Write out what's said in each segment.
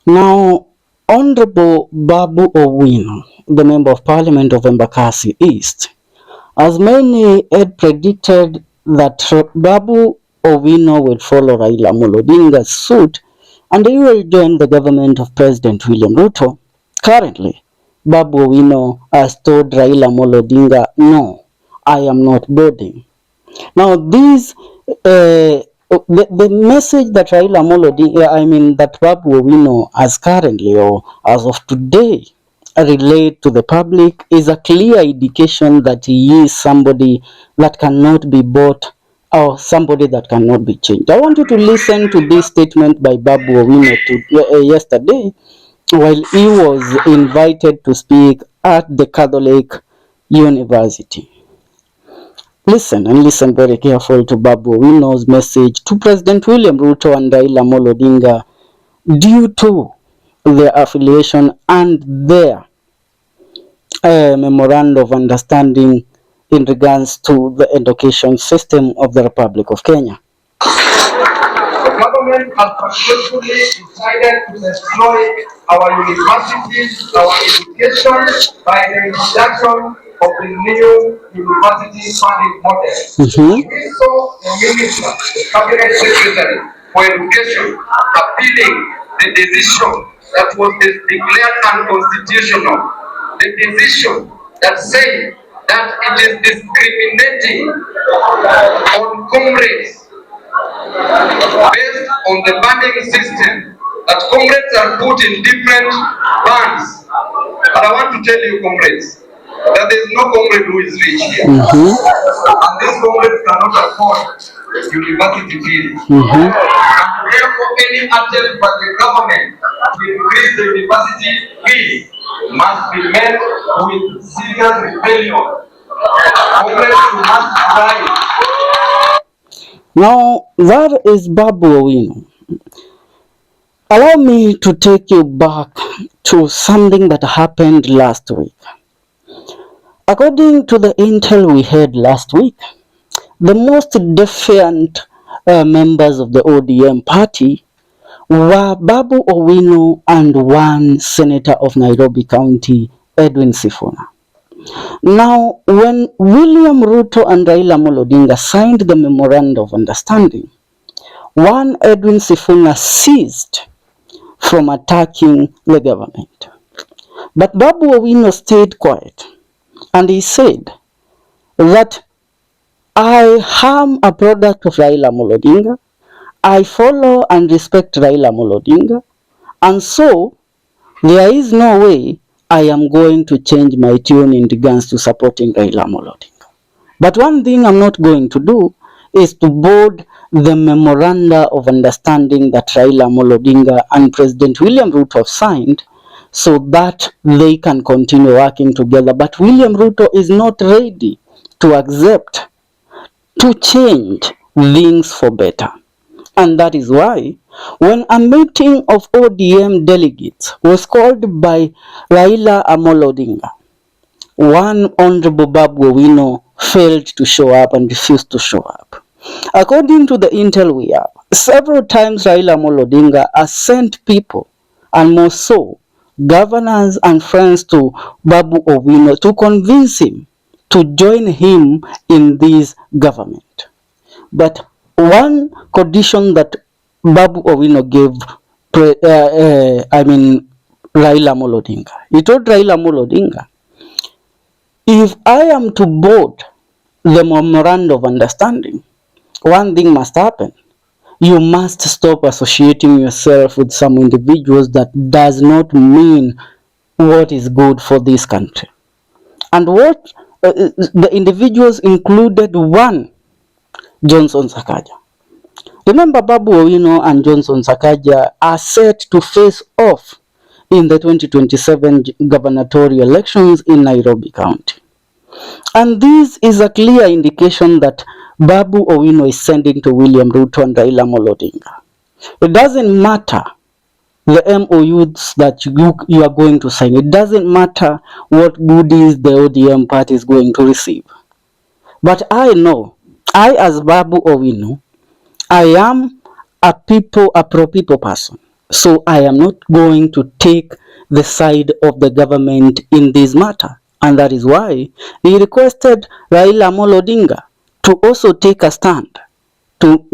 Now, Honorable Babu Owino, the Member of Parliament of Embakasi East, as many had predicted that Babu Owino would follow Raila Amolo Odinga's suit and he will join the government of President William Ruto. Currently, Babu Owino has told Raila Amolo Odinga, no, I am not boarding. Now, the message that Raila Amolo Odinga, that Babu Owino has currently or as of today relate to the public is a clear indication that he is somebody that cannot be bought or somebody that cannot be changed. I want you to listen to this statement by Babu Owino yesterday while he was invited to speak at the Catholic University. Listen and listen very careful to Babu Owino's message to President William Ruto and Raila Amolo Odinga due to their affiliation and their memorandum of understanding in regards to the education system of the Republic of Kenya. The government has successfully decided to destroy our universities, our education by the introduction of the new university funding model. We saw the minister, the cabinet secretary for education, appealing the decision that was declared unconstitutional, the decision that said that it is discriminating on comrades based on the banding system, that comrades are put in different bands. But I want to tell you, comrades, that there is no comrade who is rich here. And these comrades cannot afford university fees. And therefore, any attempt by the government to increase the university fees must be met with serious rebellion. Comrades must rise. Now, that is Babu Owino. Allow me to take you back to something that happened last week. According to the intel we had last week, the most defiant members of the ODM party were Babu Owino and one senator of Nairobi County, Edwin Sifuna. Now, when William Ruto and Raila Amolo Odinga signed the memorandum of understanding, one Edwin Sifuna ceased from attacking the government. But Babu Owino stayed quiet and he said that I am a product of Raila Amolo Odinga, I follow and respect Raila Amolo Odinga, and so there is no way I am going to change my tune in regards to supporting Raila Amolo Odinga. But one thing I'm not going to do is to board the memoranda of understanding that Raila Amolo Odinga and President William Ruto have signed so that they can continue working together. But William Ruto is not ready to accept to change things for better. And that is why when a meeting of ODM delegates was called by Raila Amolo Odinga, one Honorable Babu Owino failed to show up and refused to show up. According to the intel we have, several times Raila Amolo Odinga has sent people, and more so, governors and friends to Babu Owino to convince him to join him in this government. But one condition that Babu Owino gave Raila Amolo Odinga. He told Raila Amolo Odinga, if I am to board the memorandum of understanding, one thing must happen. You must stop associating yourself with some individuals that does not mean what is good for this country. And what the individuals included one, Johnson Sakaja. Remember, Babu Owino and Johnson Sakaja are set to face off in the 2027 gubernatorial elections in Nairobi County. And this is a clear indication that Babu Owino is sending to William Ruto and Raila Amolo Odinga. It doesn't matter the MOUs that you are going to sign. It doesn't matter what goodies the ODM party is going to receive. But I know, as Babu Owino, I am a pro-people person. So I am not going to take the side of the government in this matter. And that is why he requested Raila Amolo Odinga to also take a stand,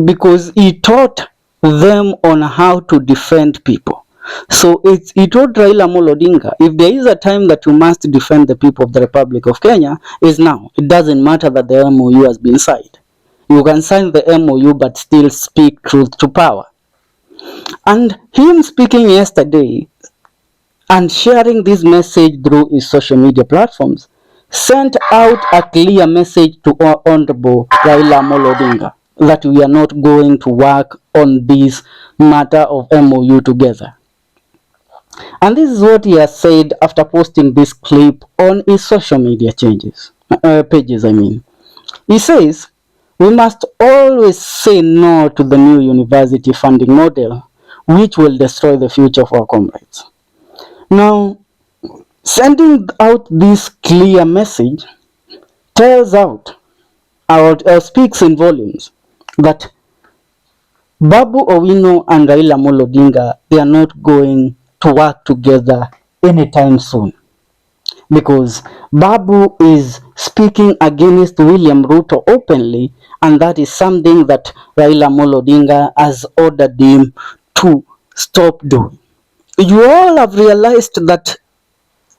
because he taught them on how to defend people. So he told Raila Amolo Odinga, if there is a time that you must defend the people of the Republic of Kenya, is now. It doesn't matter that the MOU has been signed. You can sign the MOU but still speak truth to power. And him speaking yesterday and sharing this message through his social media platforms sent out a clear message to our Honorable Raila Amolo Odinga that we are not going to work on this matter of MOU together. And this is what he has said after posting this clip on his social media pages. He says, we must always say no to the new university funding model, which will destroy the future of our comrades. Now, sending out this clear message tells out, or speaks in volumes, that Babu Owino and Raila Amolo Odinga, they are not going to work together anytime soon. Because Babu is speaking against William Ruto openly, and that is something that Raila Amolo Odinga has ordered him to stop doing. You all have realized that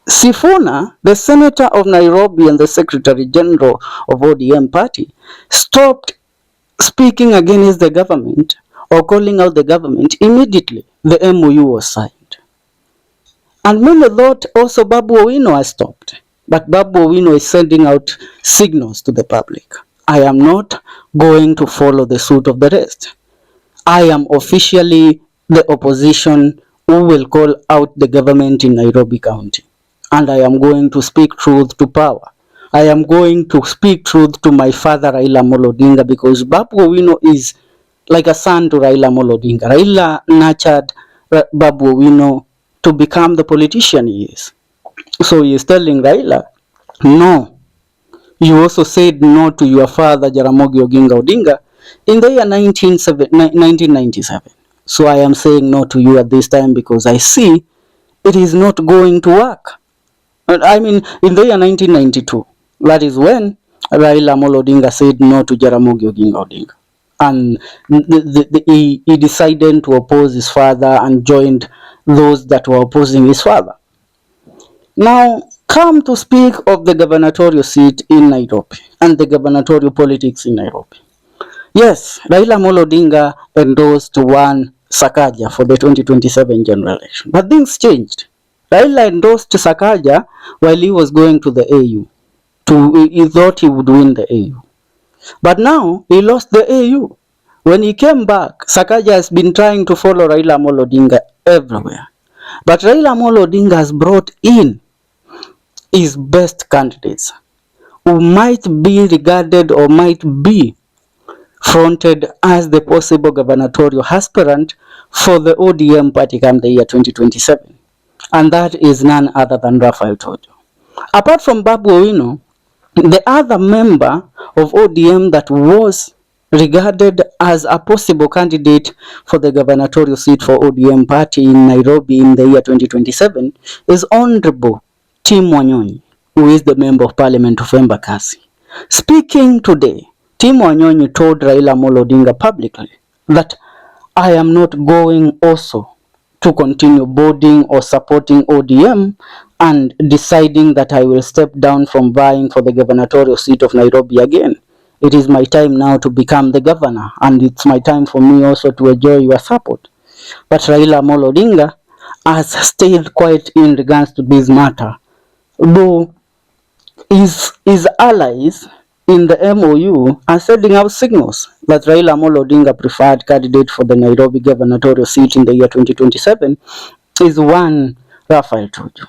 Sifuna, the senator of Nairobi and the secretary general of ODM party, stopped speaking against the government or calling out the government immediately the MOU was signed. And many thought also Babu Owino has stopped. But Babu Owino is sending out signals to the public. I am not going to follow the suit of the rest. I am officially the opposition who will call out the government in Nairobi County. And I am going to speak truth to power. I am going to speak truth to my father Raila Amolo Odinga, because Babu Owino is like a son to Raila Amolo Odinga. Raila nurtured Babu Owino to become the politician he is. So he is telling Raila, no. You also said no to your father Jaramogi Oginga Odinga in the year 1997. So I am saying no to you at this time, because I see it is not going to work. I mean, in the year 1992, that is when Raila Amolo Odinga said no to Jaramogi Oginga Odinga. And he decided to oppose his father and joined those that were opposing his father. Now, come to speak of the gubernatorial seat in Nairobi and the gubernatorial politics in Nairobi. Yes, Raila Amolo Odinga endorsed one Sakaja for the 2027 general election, but things changed. Raila endorsed Sakaja while he was going to the AU. He thought he would win the AU. But now he lost the AU. When he came back, Sakaja has been trying to follow Raila Amolo Odinga everywhere. But Raila Amolo Odinga has brought in his best candidates who might be regarded or might be fronted as the possible gubernatorial aspirant for the ODM party come the year 2027. And that is none other than Raphael Tuju. Apart from Babu Owino, the other member of ODM that was regarded as a possible candidate for the gubernatorial seat for ODM party in Nairobi in the year 2027 is Honorable Tim Wanyonyi, who is the member of parliament of Embakasi. Speaking today, Tim Wanyonyi told Raila Amolo Odinga publicly that I am not going also to continue boarding or supporting ODM and deciding that I will step down from vying for the gubernatorial seat of Nairobi again. It is my time now to become the governor, and it's my time for me also to enjoy your support. But Raila Amolo Odinga has stayed quiet in regards to this matter, though his allies in the MOU are sending out signals that Raila Amolo Odinga preferred candidate for the Nairobi gubernatorial seat in the year 2027 is one Raphael Tuju.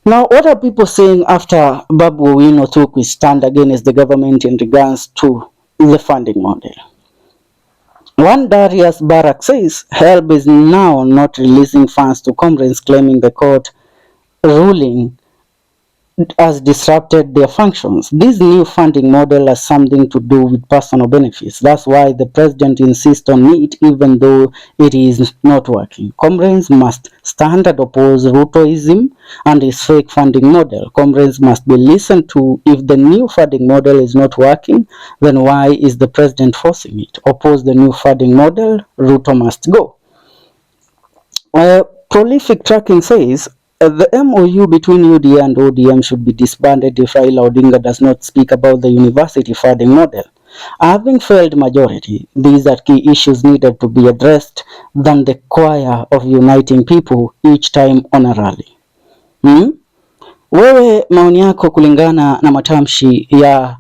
Now, what are people saying after Babu Owino took his stand against the government in regards to the funding model? One Darius Barak says HELB is now not releasing funds to comrades, claiming the court ruling has disrupted their functions. This new funding model has something to do with personal benefits. That's why the president insists on it, even though it is not working. Comrades must stand and oppose Rutoism and his fake funding model. Comrades must be listened to. If the new funding model is not working, then why is the president forcing it? Oppose the new funding model, Ruto must go. Prolific Tracking says the MOU between UDA and ODM should be disbanded if Raila Odinga does not speak about the university funding model. Having failed majority, these are key issues needed to be addressed than the choir of uniting people each time on a rally. Wewe maoni yako kulingana na matamshi ya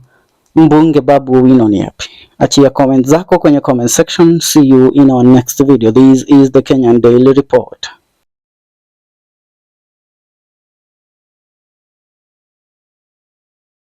mbunge Babu Owino ni yapi? Achia comment zako kwenye comment section. See you in our next video. This is the Kenyan Daily Report.